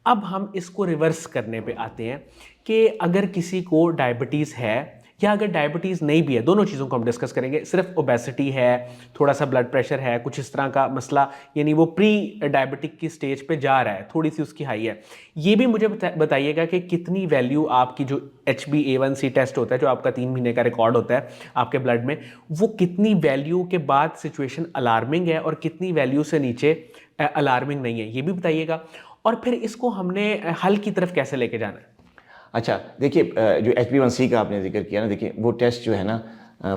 Speaker 1: اب ہم اس کو ریورس کرنے پہ آتے ہیں کہ اگر کسی کو ڈائبٹیز ہے یا اگر ڈائبٹیز نہیں بھی ہے, دونوں چیزوں کو ہم ڈسکس کریں گے. صرف اوبیسٹی ہے, تھوڑا سا بلڈ پریشر ہے, کچھ اس طرح کا مسئلہ, یعنی وہ پری ڈائبٹک کی سٹیج پہ جا رہا ہے, تھوڑی سی اس کی ہائی ہے. یہ بھی مجھے بتائیے گا کہ کتنی ویلیو آپ کی جو HbA1c ٹیسٹ ہوتا ہے, جو آپ کا 3 مہینے کا ریکارڈ ہوتا ہے آپ کے بلڈ میں, وہ کتنی ویلیو کے بعد سچویشن الارمنگ ہے اور کتنی ویلیو سے نیچے الارمنگ نہیں ہے, یہ بھی بتائیے گا. اور پھر اس کو ہم نے حل کی طرف کیسے لے کے جانا ہے؟
Speaker 2: اچھا دیکھیے, جو HbA1c کا آپ نے ذکر کیا نا, دیکھیے وہ ٹیسٹ جو ہے نا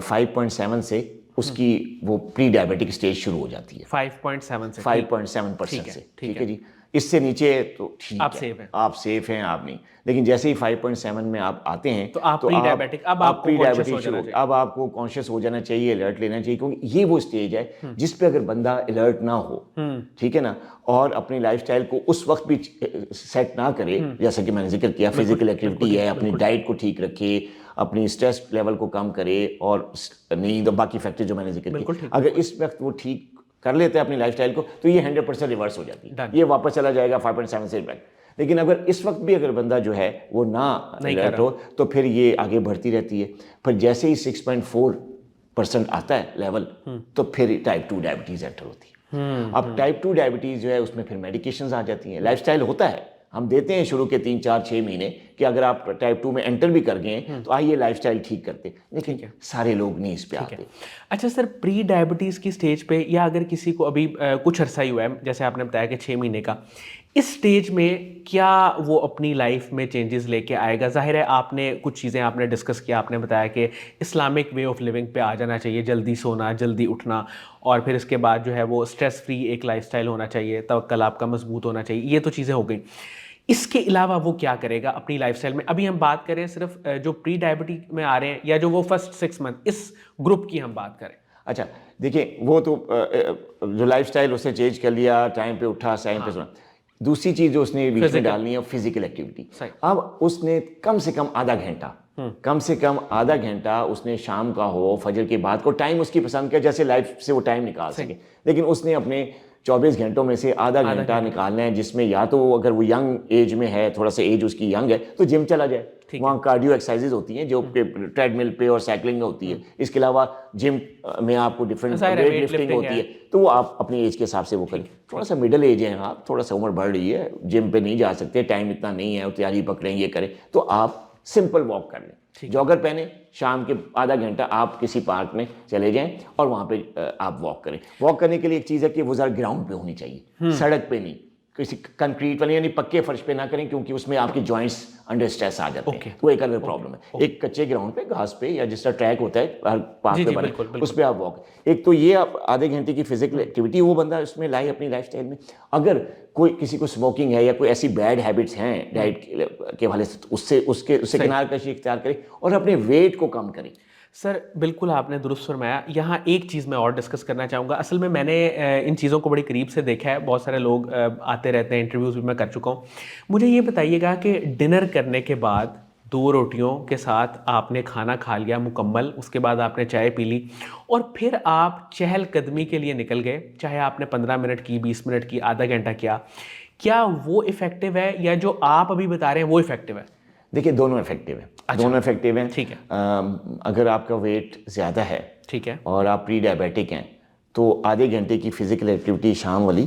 Speaker 2: 5.7 سے اس کی وہ پری ڈائبٹک اسٹیج شروع ہو جاتی ہے.
Speaker 1: 5.7 سے
Speaker 2: 5.7% سے, ٹھیک ہے جی. اس سے نیچے تو ٹھیک ہے, آپ سیف ہیں, آپ نہیں. لیکن جیسے ہی 5.7 میں آپ آتے ہیں
Speaker 1: تو آپ پری ڈائبٹک, اب آپ کو کانشیس ہو جانا چاہیے.
Speaker 2: اب آپ کو کانشیس ہو جانا چاہیے, الرٹ لینا چاہیے, کیونکہ یہ وہ اسٹیج ہے جس پہ اگر بندہ الرٹ نہ ہو, ٹھیک ہے نا, اور اپنی لائف سٹائل کو اس وقت بھی سیٹ نہ کرے, جیسا کہ میں نے ذکر کیا, فزیکل ایکٹیویٹی ہے, اپنی ڈائٹ کو ٹھیک رکھے, اپنی اسٹریس لیول کو کم کرے, اور نیند اور باقی فیکٹر جو میں نے ذکر کیا, اگر اس وقت وہ ٹھیک کر لیتے ہیں اپنی لائف سٹائل کو, تو یہ 100% ریورس ہو جاتی ہے, یہ واپس چلا جائے گا 5.7 سے بیک. لیکن اگر اس وقت بھی اگر بندہ جو ہے وہ نہ الرٹ ہو تو پھر یہ آگے بڑھتی رہتی ہے. پھر جیسے ہی 6.4% آتا ہے لیول, تو پھر ٹائپ 2 ڈائبٹیز انٹر ہوتی ہے. اب ٹائپ 2 ڈائبٹیز جو ہے اس میں پھر میڈیکیشنز آ جاتی ہیں. لائف سٹائل ہوتا ہے, ہم دیتے ہیں شروع کے 3-4-6 مہینے کہ اگر آپ ٹائپ 2 میں انٹر بھی کر گئے تو آئیے لائف سٹائل ٹھیک کرتے, لیکن سارے لوگ نہیں اس پہ آتے.
Speaker 1: اچھا سر, پری ڈائبٹیز کی سٹیج پہ, یا اگر کسی کو ابھی کچھ عرصہ ہی ہوا ہے, جیسے آپ نے بتایا کہ 6 مہینے کا, اس سٹیج میں کیا وہ اپنی لائف میں چینجز لے کے آئے گا؟ ظاہر ہے آپ نے کچھ چیزیں آپ نے ڈسکس کیا, آپ نے بتایا کہ اسلامک وے آف لیونگ پہ آ جانا چاہیے, جلدی سونا, جلدی اٹھنا, اور پھر اس کے بعد جو ہے وہ اسٹریس فری ایک لائف سٹائل ہونا چاہیے, توکل آپ کا مضبوط ہونا چاہیے. یہ تو چیزیں ہو گئیں. اس کے علاوہ وہ کیا کرے گا اپنی لائف سٹائل میں؟ ابھی ہم بات کریں صرف جو پری ڈائبٹی میں آ رہے ہیں, یا جو وہ فرسٹ 6 منتھ, اس گروپ کی ہم بات کریں.
Speaker 2: اچھا دیکھیں وہ تو جو لائف اسٹائل اس نے چینج کر لیا, ٹائم پہ اٹھا, ٹائم پہ سونا. دوسری چیز جو اس نے بیچ میں ڈالنی ہے فزیکل ایکٹیویٹی. اب اس نے کم سے کم آدھا گھنٹہ اس نے شام کا ہو, فجر کے بعد کو ٹائم اس کی پسند کا, جیسے لائف سے وہ ٹائم نکال سکے, لیکن اس نے اپنے 24 گھنٹوں میں سے آدھا گھنٹہ نکالنا ہے, جس میں یا تو اگر وہ ینگ ایج میں ہے, تھوڑا سا ایج اس کی ینگ ہے, تو جم چلا جائے. وہاں کارڈیو ایکسرسائزز ہوتی ہیں جو ٹریڈ مل پہ اور سائیکلنگ میں ہوتی ہے. اس کے علاوہ جم میں آپ کو ڈفرینٹ ویٹ لفٹنگ ہوتی ہے, تو وہ آپ اپنی ایج کے حساب سے وہ کریں. تھوڑا سا مڈل ایج ہے آپ, تھوڑا سا عمر بڑھ رہی ہے, جم پہ نہیں جا سکتے, ٹائم اتنا نہیں ہے, تیاری پکڑیں, یہ کریں, تو آپ سمپل واک کر لیں. جاگر پہنیں, شام کے آدھا گھنٹہ آپ کسی پارک میں چلے جائیں اور وہاں پہ آپ واک کریں. واک کرنے کے لیے ایک چیز ہے کہ وہ ذرا گراؤنڈ پہ ہونی چاہیے, سڑک پہ نہیں, کسی کنکریٹ والے یعنی پکے فرش پہ نہ کریں, کیونکہ اس میں آپ کی جوائنٹس انڈر اسٹریس آ جاتے ہیں, وہ ایک الگ پرابلم ہے. ایک کچے گراؤنڈ پہ, گھاس پہ, یا جس طرح ٹریک ہوتا ہے ہر پارک پہ بنے, اس پہ آپ واک. ایک تو یہ آپ آدھے گھنٹے کی فزیکل ایکٹیویٹی وہ بندہ اس میں لائے اپنی لائف اسٹائل میں. اگر کوئی کسی کو اسموکنگ ہے یا کوئی ایسی بیڈ ہیبٹس ہیں ڈائٹ کے حوالے سے, اس سے کنار کشی اختیار کرے اور اپنے ویٹ کو کم کریں.
Speaker 1: سر بالکل آپ نے درست فرمایا. یہاں ایک چیز میں اور ڈسکس کرنا چاہوں گا. اصل میں نے ان چیزوں کو بڑی قریب سے دیکھا ہے, بہت سارے لوگ آتے رہتے ہیں, انٹرویوز بھی میں کر چکا ہوں. مجھے یہ بتائیے گا کہ ڈنر کرنے کے بعد 2 روٹیوں کے ساتھ آپ نے کھانا کھا لیا مکمل, اس کے بعد آپ نے چائے پی لی, اور پھر آپ چہل قدمی کے لیے نکل گئے, چاہے آپ نے 15 منٹ کی, 20 منٹ کی, آدھا گھنٹہ کیا وہ افیکٹو ہے, یا جو آپ ابھی بتا رہے ہیں وہ افیکٹو ہے؟
Speaker 2: دیکھیے دونوں افیکٹو ہیں, دونوں افیکٹو ہیں.
Speaker 1: ٹھیک ہے.
Speaker 2: اگر آپ کا ویٹ زیادہ ہے,
Speaker 1: ٹھیک ہے,
Speaker 2: اور آپ پری ڈائبیٹک ہیں, تو آدھے گھنٹے کی فزیکل ایکٹیویٹی شام والی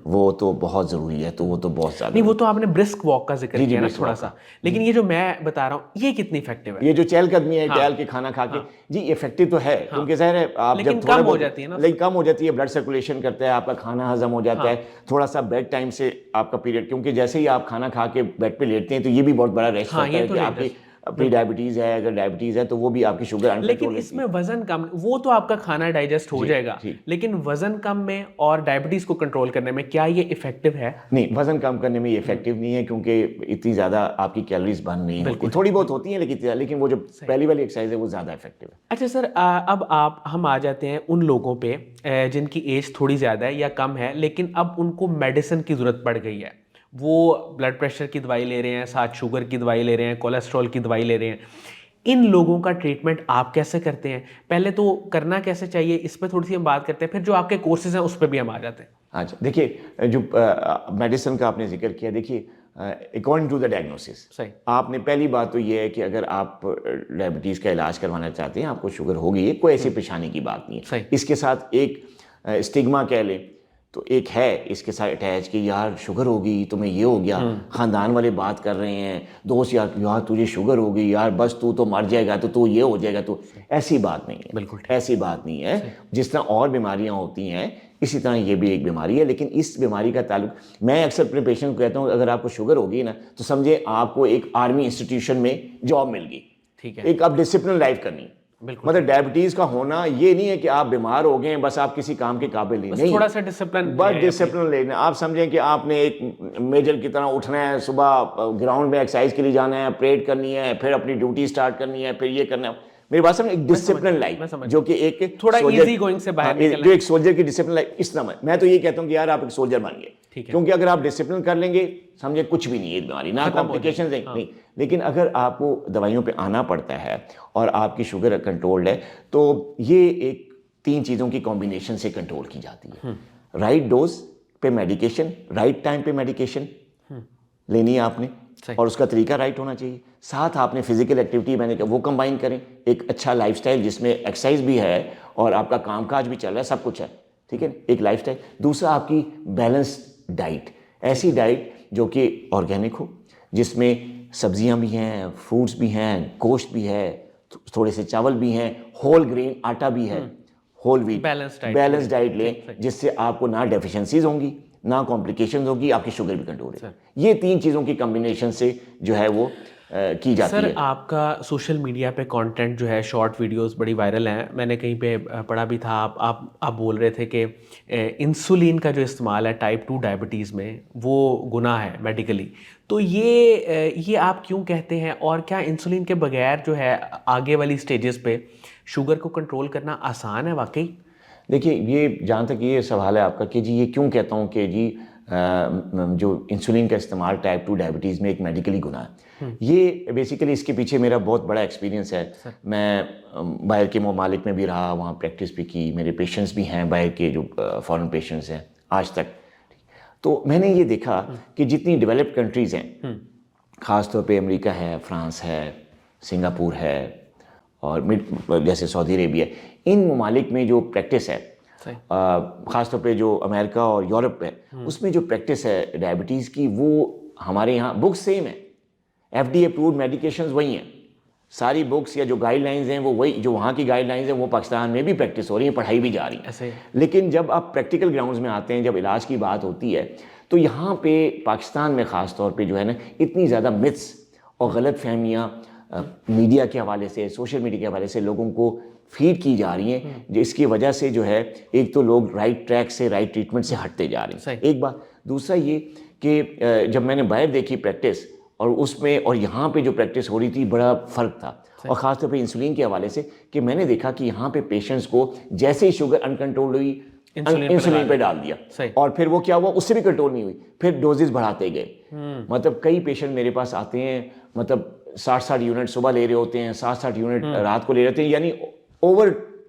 Speaker 2: وہ تو بہت ضروری ہے, تو وہ تو بہت زیادہ.
Speaker 1: نہیں, وہ تو آپ نے برسک واک کا ذکر کیا نا تھوڑا سا, لیکن یہ جو میں بتا رہا ہوں یہ کتنی افیکٹو ہے؟
Speaker 2: یہ جو چہل قدمی ہے, ٹہل کے کھانا کھا کے, جی افیکٹو تو ہے, کیونکہ ظاہر ہے آپ جب تھوڑا
Speaker 1: کم ہو جاتی ہے نا,
Speaker 2: لیکن کم ہو جاتی ہے, بلڈ سرکولیشن کرتا ہے, آپ کا کھانا ہضم ہو جاتا ہے, تھوڑا سا بیڈ ٹائم سے آپ کا پیریڈ, کیونکہ جیسے ہی آپ کھانا کھا کے بیڈ پہ لیٹتے ہیں تو یہ بھی بہت بڑا ریسٹ ہوتا ہے کہ آپ کی پری ڈائبٹیز ہے, اگر ڈائبٹیز ہے تو وہ بھی آپ کی شوگر انکنٹرول.
Speaker 1: لیکن اس میں وزن کم, وہ تو آپ کا کھانا ڈائجسٹ ہو جائے گا, لیکن وزن کم میں اور ڈائبٹیز کو کنٹرول کرنے میں کیا یہ افیکٹو ہے؟
Speaker 2: نہیں, وزن کم کرنے میں یہ افیکٹو نہیں ہے, کیونکہ اتنی زیادہ آپ کی کیلوریز برن نہیں ہوتی, تھوڑی بہت ہوتی ہیں لیکن وہ جو پہلی والی ایکسرسائز ہے وہ زیادہ افیکٹو ہے.
Speaker 1: اچھا سر, اب ہم آ جاتے ہیں ان لوگوں پہ جن کی ایج تھوڑی زیادہ ہے یا کم ہے, لیکن اب ان کو میڈیسن کی ضرورت پڑ گئی ہے. وہ بلڈ پریشر کی دوائی لے رہے ہیں, ساتھ شوگر کی دوائی لے رہے ہیں, کولیسٹرول کی دوائی لے رہے ہیں. ان لوگوں کا ٹریٹمنٹ آپ کیسے کرتے ہیں؟ پہلے تو کرنا کیسے چاہیے, اس پہ تھوڑی سی ہم بات کرتے ہیں, پھر جو آپ کے کورسز ہیں اس پہ بھی ہم آ جاتے ہیں.
Speaker 2: اچھا دیکھیے, جو میڈیسن کا آپ نے ذکر کیا, دیکھیے اکارڈنگ ٹو دا ڈائگنوسس, آپ نے پہلی بات تو یہ ہے کہ اگر آپ ڈائبٹیز کا علاج کروانا چاہتے ہیں, آپ کو شوگر ہو گئی ہے, کوئی ایسی پریشانی کی بات نہیں ہے. اس کے ساتھ ایک اسٹگما کہہ لیں تو ایک ہے اس کے ساتھ اٹیچ کہ یار شوگر ہوگی, تمہیں یہ ہو گیا, خاندان والے بات کر رہے ہیں, دوست یار تجھے شوگر ہوگی, یار بس تو مر جائے گا, تو یہ ہو جائے گا. تو ایسی بات نہیں ہے,
Speaker 1: بالکل
Speaker 2: ایسی بات نہیں ہے. جس طرح اور بیماریاں ہوتی ہیں اسی طرح یہ بھی ایک بیماری ہے, لیکن اس بیماری کا تعلق, میں اکثر اپنے پیشنٹ کو کہتا ہوں اگر آپ کو شوگر ہوگی نا تو سمجھے آپ کو ایک آرمی انسٹیٹیوشن میں جاب مل گئی,
Speaker 1: ٹھیک ہے,
Speaker 2: ایک آپ ڈسپلن لائف کرنی. مطلب ڈائبٹیز کا ہونا یہ نہیں ہے کہ آپ بیمار ہو گئے ہیں بس آپ کسی کام کے قابل نہیں,
Speaker 1: تھوڑا سا ڈسپلن,
Speaker 2: بس ڈسپلن لینا. آپ سمجھیں کہ آپ نے ایک میجر کی طرح اٹھنا ہے, صبح گراؤنڈ میں ایکسرسائز کے لیے جانا ہے, پریڈ کرنی ہے, پھر اپنی ڈیوٹی سٹارٹ کرنی ہے, پھر یہ کرنا ہے. میری بات سمجھ, ایک ڈسپلن لائف جو کہ ایک
Speaker 1: تھوڑا ایزی گوئنگ سے باہر نکلنا,
Speaker 2: جو ایک سولجر کی ڈسپلن لائف. اس طرح میں تو یہ کہتا ہوں کہ یار آپ ایک سولجر بن گئے, کیونکہ اگر آپ ڈسپلن کر لیں گے سمجھے کچھ بھی نہیں ہے بیماری, نہ کمپلیکیشنز نہیں. لیکن اگر آپ کو دوائیوں پہ آنا پڑتا ہے اور آپ کی شوگر کنٹرولڈ ہے تو یہ ایک 3 چیزوں کی کمبینیشن سے کنٹرول کی جاتی ہے. رائٹ ڈوز پہ میڈیکیشن, رائٹ ٹائم پہ میڈیکیشن لینی ہے آپ نے, اور اس کا طریقہ رائٹ ہونا چاہیے. ساتھ آپ نے فزیکل ایکٹیویٹی میں نے کہا وہ کمبائن کریں, ایک اچھا لائف سٹائل جس میں ایکسرسائز بھی ہے اور آپ کا کام کاج بھی چل رہا ہے, سب کچھ ہے, ٹھیک ہے, ایک لائف سٹائل. دوسرا آپ کی بیلنس ڈائٹ, ایسی ڈائٹ جو کہ آرگینک ہو, جس میں سبزیاں بھی ہیں, فروٹس بھی ہیں, گوشت بھی ہے, تھوڑے سے چاول بھی ہیں, ہول گرین آٹا بھی ہے, ہول ویٹ, بیلنس ڈائٹ لیں جس سے آپ کو نہ ڈیفیشنسیز ہوں گی نہ کمپلیکیشنز ہوگی, آپ کی شوگر بھی کنٹرول ہے. یہ 3 چیزوں کی کمبینیشن سے جو ہے وہ کی جاتی ہے.
Speaker 1: سر آپ کا سوشل میڈیا پہ کانٹینٹ جو ہے, شارٹ ویڈیوز بڑی وائرل ہیں, میں نے کہیں پہ پڑھا بھی تھا, آپ بول رہے تھے کہ انسولین کا جو استعمال ہے ٹائپ 2 ڈائبٹیز میں وہ گناہ ہے میڈیکلی. تو یہ آپ کیوں کہتے ہیں, اور کیا انسولین کے بغیر جو ہے آگے والی سٹیجز پہ شوگر کو کنٹرول کرنا آسان ہے واقعی؟
Speaker 2: دیکھیے یہ جہاں تک یہ سوال ہے آپ کا کہ جی یہ کیوں کہتا ہوں کہ جی جو انسولین کا استعمال ٹائپ 2 ڈائبٹیز میں ایک میڈیکلی گناہ ہے، یہ بیسیکلی اس کے پیچھے میرا بہت بڑا ایکسپیرینس ہے. میں باہر کے ممالک میں بھی رہا، وہاں پریکٹس بھی کی، میرے پیشنٹس بھی ہیں باہر کے جو فارن پیشنٹس ہیں آج تک. تو میں نے یہ دیکھا کہ جتنی ڈیولپڈ کنٹریز ہیں، خاص طور پہ امریکہ ہے، فرانس ہے، سنگاپور ہے اور جیسے سعودی عربیہ، ان ممالک میں جو پریکٹس ہے، خاص طور پہ جو امریکہ اور یورپ ہے، اس میں جو پریکٹس ہے ڈائبٹیز کی، وہ ہمارے یہاں بکس سیم ہے، ایف ڈی اپروڈ میڈیکیشنز وہی ہیں، ساری بکس یا جو گائیڈ لائنز ہیں وہ وہی، جو وہاں کی گائیڈ لائنز ہیں وہ پاکستان میں بھی پریکٹس ہو رہی ہیں، پڑھائی بھی جا رہی ہیں. لیکن جب آپ پریکٹیکل گراؤنڈز میں آتے ہیں، جب علاج کی بات ہوتی ہے، تو یہاں پہ پاکستان میں خاص طور پہ جو ہے نا اتنی زیادہ متس اور غلط فہمیاں میڈیا کے حوالے سے، سوشل میڈیا کے حوالے سے لوگوں کو فیڈ کی جا رہی ہیں، جس کی وجہ سے جو ہے ایک تو لوگ رائٹ ٹریک سے، رائٹ ٹریٹمنٹ سے ہٹتے جا رہے ہیں. ایک بات. دوسرا یہ کہ جب میں نے باہر دیکھی پریکٹس اور اس میں اور یہاں پہ جو پریکٹس ہو رہی تھی، بڑا فرق تھا. اور خاص طور پہ انسولین کے حوالے سے کہ میں نے دیکھا کہ یہاں پہ پیشنٹس کو جیسے ہی شوگر انکنٹرول ہوئی انسولین پہ ڈال دیا، اور پھر وہ کیا ہوا، اس سے بھی کنٹرول نہیں ہوئی، پھر ڈوزز بڑھاتے گئے. مطلب کئی پیشنٹ میرے پاس آتے ہیں، مطلب 60 یونٹ صبح لے رہے ہوتے ہیں، 60 یونٹ رات کو لے رہے ہوتے ہیں، یعنی اوور.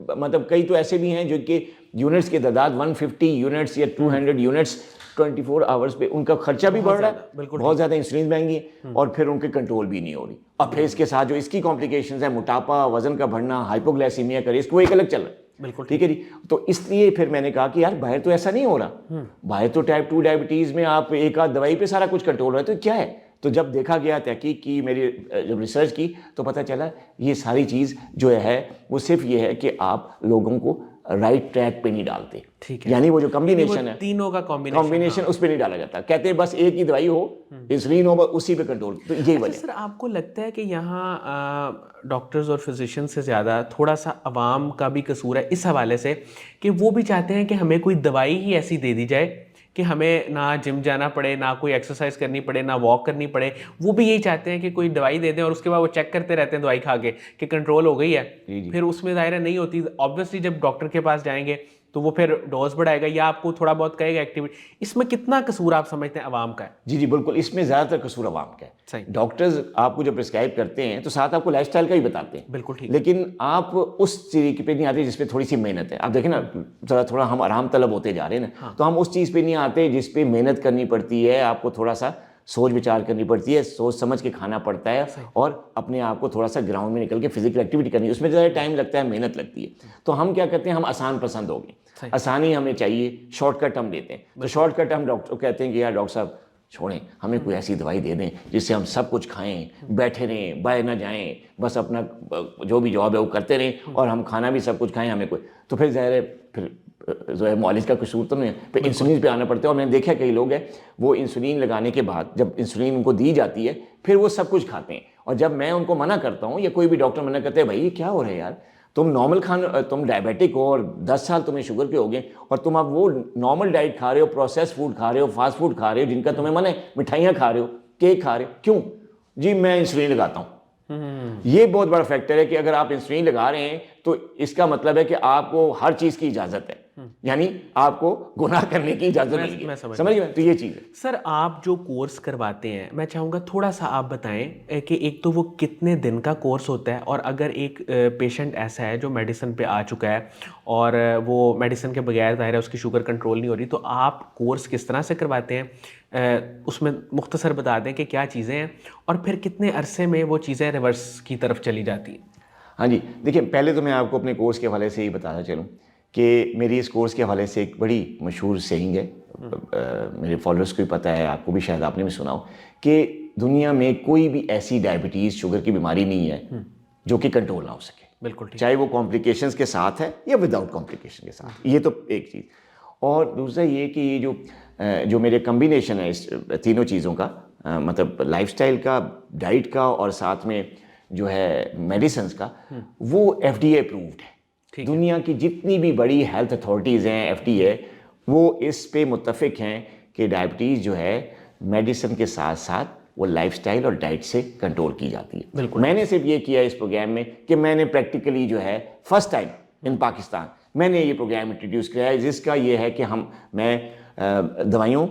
Speaker 2: مطلب کئی تو ایسے بھی ہیں جو کہ یونٹس کی تعداد 150 یونٹس یا 200 یونٹس 24 آورس پہ، ان کا خرچہ بھی بڑھ رہا ہے، بہت زیادہ انسولین مہنگی ہے، اور پھر ان کے کنٹرول بھی نہیں ہو رہی. اور پھر اس کے ساتھ جو اس کی کمپلیکیشنز ہیں، موٹاپا، وزن کا بڑھنا، ہائپوگلائسیمیا کا رسک، وہ ایک الگ چل رہا ہے. ٹھیک ہے جی. تو اس لیے پھر میں نے کہا کہ یار باہر تو ایسا نہیں ہو رہا، باہر تو ٹائپ 2 ڈائبٹیز میں آپ ایک آدھ دوائی پہ سارا کچھ کنٹرول ہو رہا ہے، تو کیا ہے. تو جب دیکھا گیا، تحقیق کی، میری جب ریسرچ کی، تو پتہ چلا یہ ساری چیز جو ہے وہ صرف یہ ہے کہ آپ لوگوں کو رائٹ ٹریک پہ نہیں ڈالتے. یعنی وہ جو کمبینیشن ہے،
Speaker 1: تینوں کا
Speaker 2: کمبینیشن اس پہ نہیں ڈالا جاتا. کہتے ہیں بس ایک ہی دوائی ہو، انسولین ہو، اسی پہ کنٹرول. تو یہی وجہ.
Speaker 1: سر آپ کو لگتا ہے کہ یہاں ڈاکٹرز اور فزیشین سے زیادہ تھوڑا سا عوام کا بھی قصور ہے اس حوالے سے کہ وہ بھی چاہتے ہیں کہ ہمیں کوئی دوائی ہی ایسی دے دی جائے کہ ہمیں نہ جم جانا پڑے، نہ کوئی ایکسرسائز کرنی پڑے، نہ واک کرنی پڑے. وہ بھی یہی چاہتے ہیں کہ کوئی دوائی دے دیں اور اس کے بعد وہ چیک کرتے رہتے ہیں دوائی کھا کے کہ کنٹرول ہو گئی ہے. پھر اس میں ظاہر نہیں ہوتی. آبویسلی جب ڈاکٹر کے پاس جائیں گے تو وہ پھر ڈوز بڑھائے گا یا آپ کو تھوڑا بہت کہے گا ایکٹیویٹی. اس میں کتنا قصور آپ سمجھتے ہیں عوام کا ہے؟
Speaker 2: جی جی بالکل، اس میں زیادہ تر قصور عوام کا ہے. ڈاکٹرز آپ کو جو پرسکرائب کرتے ہیں تو ساتھ آپ کو لائف سٹائل کا بھی بتاتے ہیں،
Speaker 1: بالکل ٹھیک،
Speaker 2: لیکن آپ اس طریقے پہ نہیں آتے جس پہ تھوڑی سی محنت ہے. آپ دیکھیں نا، تھوڑا ہم آرام طلب ہوتے جا رہے ہیں نا، تو ہم اس چیز پہ نہیں آتے جس پہ محنت کرنی پڑتی ہے. آپ کو تھوڑا سا سوچ وچار کرنی پڑتی ہے، سوچ سمجھ کے کھانا پڑتا ہے، اور اپنے آپ کو تھوڑا سا گراؤنڈ میں نکل کے فزیکل ایکٹیویٹی کرنی ہے. اس میں زیادہ ٹائم لگتا ہے، محنت لگتی ہے. تو ہم کیا کرتے ہیں، ہم آسان پسند ہو گئے، آسانی ہمیں چاہیے، شارٹ کٹ ہم لیتے ہیں. تو شارٹ کٹ ہم ڈاکٹر کہتے ہیں کہ یار ڈاکٹر صاحب چھوڑیں، ہمیں کوئی ایسی دوائی دے دیں جس سے ہم سب کچھ کھائیں، بیٹھے رہیں، باہر نہ جائیں، بس اپنا جو بھی جاب ہے وہ کرتے رہیں، اور ہم کھانا بھی سب کچھ کھائیں، ہمیں کوئی. تو پھر ظاہر ہے پھر جو ہے معالج کا قصور تو نہیں ہے، پھر انسولین پہ آنا پڑتا ہے. اور میں نے دیکھا کئی لوگ ہیں وہ انسولین لگانے کے بعد جب انسولین ان کو دی جاتی ہے پھر وہ سب کچھ کھاتے ہیں. اور جب میں ان کو منع کرتا ہوں یا کوئی بھی ڈاکٹر منع کرتے ہیں، بھائی یہ کیا ہو رہا ہے یار، تم نارمل تم ڈائبیٹک ہو اور 10 سال تمہیں شوگر کے ہو گئے، اور تم اب وہ نارمل ڈائٹ کھا رہے ہو، پروسیس فوڈ کھا رہے ہو، فاسٹ فوڈ کھا رہے ہو جن کا تمہیں منع ہے، مٹھائیاں کھا رہے ہو، کیک کھا رہے ہو، کیوں؟ جی میں انسولین لگاتا ہوں. یہ بہت بڑا فیکٹر ہے کہ اگر آپ انسولین لگا رہے ہیں تو اس کا مطلب ہے کہ آپ کو ہر چیز کی اجازت ہے، یعنی آپ کو گناہ کرنے کی اجازت نہیں ہے. سمجھ گئے؟ تو یہ چیز ہے.
Speaker 1: سر آپ جو کورس کرواتے ہیں، میں چاہوں گا تھوڑا سا آپ بتائیں کہ ایک تو وہ کتنے دن کا کورس ہوتا ہے، اور اگر ایک پیشنٹ ایسا ہے جو میڈیسن پہ آ چکا ہے اور وہ میڈیسن کے بغیر ظاہر ہے اس کی شوگر کنٹرول نہیں ہو رہی، تو آپ کورس کس طرح سے کرواتے ہیں؟ اس میں مختصر بتا دیں کہ کیا چیزیں ہیں، اور پھر کتنے عرصے میں وہ چیزیں ریورس کی طرف چلی جاتی ہیں.
Speaker 2: ہاں جی دیکھیں، پہلے تو میں آپ کو اپنے کورس کے حوالے سے ہی بتانا چلوں کہ میری اس کورس کے حوالے سے ایک بڑی مشہور سیئنگ ہے، میرے فالوورس کو بھی پتہ ہے، آپ کو بھی شاید آپ نے بھی سنا ہو، کہ دنیا میں کوئی بھی ایسی ڈائبٹیز شوگر کی بیماری نہیں ہے جو کہ کنٹرول نہ ہو سکے.
Speaker 1: بالکل ٹھیک،
Speaker 2: چاہے وہ کمپلیکیشنز کے ساتھ ہے یا وداؤٹ کمپلیکیشن کے ساتھ. یہ تو ایک چیز. اور دوسرا یہ کہ یہ جو میرے کمبینیشن ہے اس تینوں چیزوں کا، مطلب لائف سٹائل کا، ڈائٹ کا، اور ساتھ میں جو ہے میڈیسنز کا، وہ ایف ڈی اے اپرووڈ ہے. دنیا کی جتنی بھی بڑی ہیلتھ اتھارٹیز ہیں، ایف ڈی اے، وہ اس پہ متفق ہیں کہ ڈائبٹیز جو ہے میڈیسن کے ساتھ ساتھ وہ لائف سٹائل اور ڈائٹ سے کنٹرول کی جاتی ہے.
Speaker 1: بالکل.
Speaker 2: میں نے صرف یہ کیا اس پروگرام میں کہ میں نے پریکٹیکلی جو ہے فرسٹ ٹائم ان پاکستان میں نے یہ پروگرام انٹروڈیوس کیا ہے جس کا یہ ہے کہ میں دوائیوں,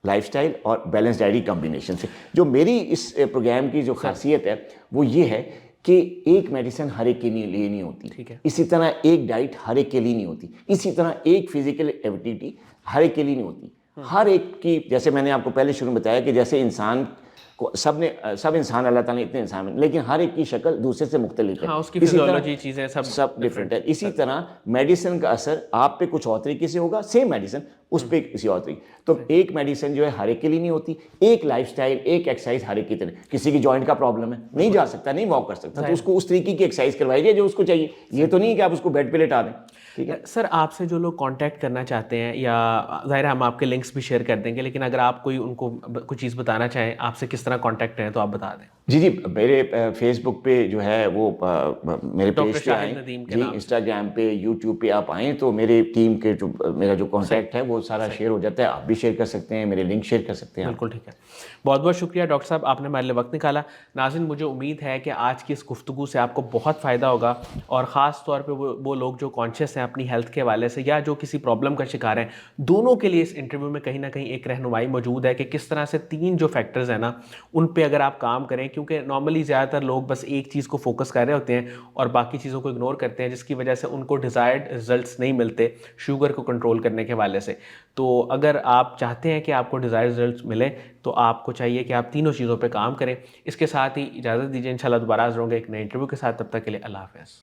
Speaker 2: لائف سٹائل اور بیلنس ڈائٹ کمبینیشن سے, جو میری اس پروگرام کی جو خاصیت ہے وہ یہ ہے کہ ایک میڈیسن ہر ایک کے لیے نہیں ہوتی, اسی طرح ایک ڈائٹ ہر ایک کے لیے نہیں ہوتی, اسی طرح ایک فزیکل ایکٹیویٹی ہر ایک کے لیے نہیں ہوتی. ہر ایک کی, جیسے میں نے آپ کو پہلے شروع میں بتایا کہ جیسے انسان کو سب انسان اللہ تعالیٰ نے اتنے انسان میں, لیکن ہر ایک کی شکل دوسرے سے مختلف ہے,
Speaker 1: اس کی فزیولوجی چیزیں
Speaker 2: سب ڈفرینٹ ہے. اسی طرح میڈیسن کا اثر آپ پہ کچھ اور طریقے سے ہوگا, سیم میڈیسن اس پہ کسی اور طریقے. تو ایک میڈیسن جو ہے ہر ایک کے لیے نہیں ہوتی, ایک لائف سٹائل ایک ایکسرسائز ہر ایک کی طرح. کسی کی جوائنٹ کا پرابلم ہے, نہیں جا سکتا, نہیں واک کر سکتا, تو اس کو اس طریقے کی ایکسرسائز کروائی جائے جو اس کو چاہیے. یہ تو نہیں کہ آپ اس کو بیڈ پہ لٹا دیں. ٹھیک ہے
Speaker 1: سر, آپ سے جو لوگ کانٹیکٹ کرنا چاہتے ہیں, یا ظاہر ہے ہم آپ کے لنکس بھی شیئر کر دیں گے, لیکن اگر آپ کوئی ان کو کوئی چیز بتانا چاہیں, آپ سے کس طرح کانٹیکٹ کریں تو آپ بتا دیں.
Speaker 2: جی میرے فیس بک پہ جو ہے وہ میرے پیج پہ آئیں, جی انسٹاگرام پہ, یوٹیوب پہ آپ آئیں تو میرے ٹیم کے جو میرا جو کانٹیکٹ ہے وہ سارا شیئر ہو جاتا ہے. آپ بھی شیئر کر سکتے ہیں, میرے لنک شیئر کر سکتے ہیں.
Speaker 1: بالکل ٹھیک ہے. بہت بہت شکریہ ڈاکٹر صاحب, آپ نے ہمارے لیے وقت نکالا. ناظرین, مجھے امید ہے کہ آج کی اس گفتگو سے آپ کو بہت فائدہ ہوگا, اور خاص طور پہ وہ لوگ جو کانشیس ہیں اپنی ہیلتھ کے حوالے سے, یا جو کسی پرابلم کا شکار ہیں, دونوں کے لیے اس انٹرویو میں کہیں نہ کہیں ایک رہنمائی موجود ہے کہ کس طرح سے 3 جو فیکٹرز ہیں نا, ان پہ اگر آپ کام کریں, کیونکہ نارملی زیادہ تر لوگ بس ایک چیز کو فوکس کر رہے ہوتے ہیں اور باقی چیزوں کو اگنور کرتے ہیں, جس کی وجہ سے ان کو ڈیزائرڈ رزلٹس نہیں ملتے شوگر کو کنٹرول کرنے کے حوالے سے. تو اگر آپ چاہتے ہیں کہ آپ کو ڈیزائرڈ رزلٹس ملیں تو آپ کو چاہیے کہ آپ تینوں چیزوں پہ کام کریں. اس کے ساتھ ہی اجازت دیجیے, انشاءاللہ دوبارہ حاضر ہوں گے ایک نئے انٹرویو کے ساتھ. تب تک کے لیے اللہ حافظ.